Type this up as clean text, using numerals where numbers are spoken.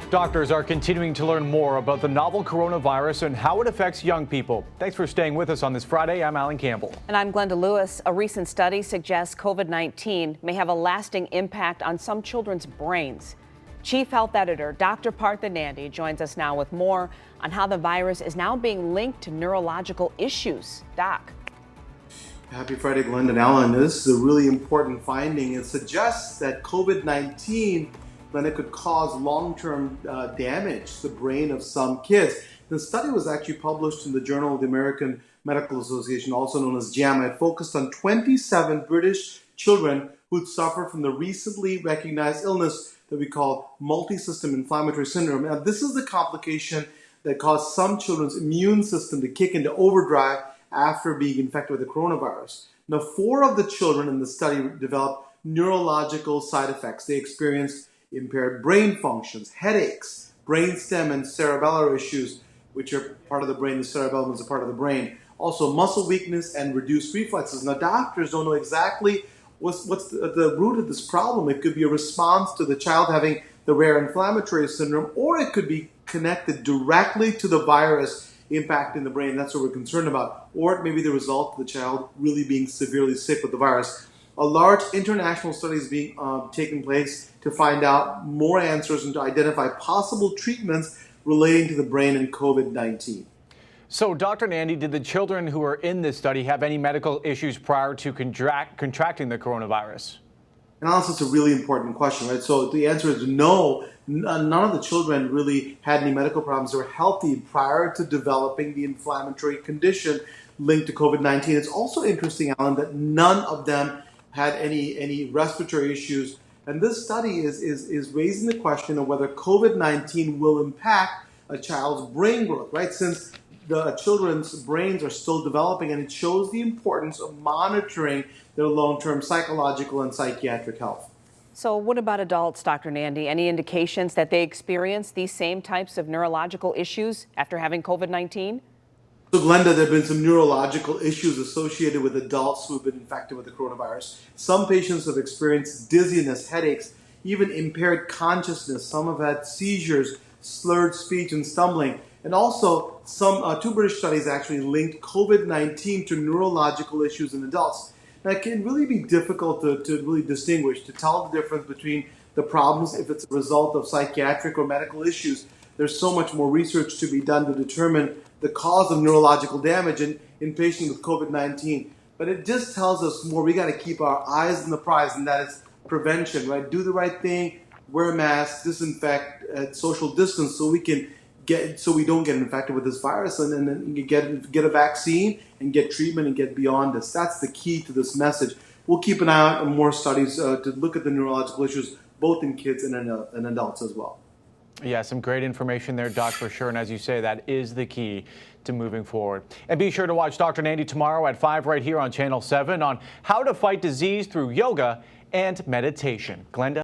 Doctors are continuing to learn more about the novel coronavirus and how it affects young people. Thanks for staying with us on this Friday. I'm Alan Campbell. And I'm Glenda Lewis. A recent study suggests COVID-19 may have a lasting impact on some children's brains. Chief Health Editor Dr. Nandi joins us now with more on how the virus is now being linked to neurological issues. Doc. Happy Friday, Glenda and Alan. This is a really important finding. It suggests that COVID-19 could cause long-term damage to the brain of some kids. The study was actually published in the Journal of the American Medical Association, also known as JAMA. It focused on 27 British children who'd suffered from the recently recognized illness that we call multi-system inflammatory syndrome. Now, this is the complication that caused some children's immune system to kick into overdrive after being infected with the coronavirus. Now, 4 of the children in the study developed neurological side effects. They experienced impaired brain functions, headaches, brainstem and cerebellar issues, which are part of the brain. The cerebellum is a part of the brain. Also, muscle weakness and reduced reflexes. Now, doctors don't know exactly what's the root of this problem. It could be a response to the child having the rare inflammatory syndrome, or it could be connected directly to the virus impacting the brain. That's what we're concerned about. Or it may be the result of the child really being severely sick with the virus. A large international study is being taking place to find out more answers and to identify possible treatments relating to the brain and COVID-19. So, Dr. Nandi, did the children who were in this study have any medical issues prior to contracting the coronavirus? And also, it's a really important question, right? So the answer is no. None of the children really had any medical problems. They were healthy prior to developing the inflammatory condition linked to COVID-19. It's also interesting, Alan, that none of them had any respiratory issues. And this study is raising the question of whether COVID-19 will impact a child's brain growth, right? Since the children's brains are still developing, and it shows the importance of monitoring their long-term psychological and psychiatric health. So what about adults, Dr. Nandi? Any indications that they experience these same types of neurological issues after having COVID-19? So, Glenda, there have been some neurological issues associated with adults who have been infected with the coronavirus. Some patients have experienced dizziness, headaches, even impaired consciousness. Some have had seizures, slurred speech, and stumbling. And also, some 2 British studies actually linked COVID-19 to neurological issues in adults. Now, it can really be difficult to really distinguish, to tell the difference between the problems if it's a result of psychiatric or medical issues. There's so much more research to be done to determine the cause of neurological damage in patients with COVID-19. But it just tells us more. We got to keep our eyes on the prize, and that is prevention, right? Do the right thing, wear a mask, disinfect, social distance, so we don't get infected with this virus, and then you get a vaccine and get treatment and get beyond this. That's the key to this message. We'll keep an eye out on more studies to look at the neurological issues, both in kids and in adults as well. Yeah, some great information there, Doc, for sure. And as you say, that is the key to moving forward. And be sure to watch Dr. Nandi tomorrow at 5 right here on Channel 7 on how to fight disease through yoga and meditation. Glenda.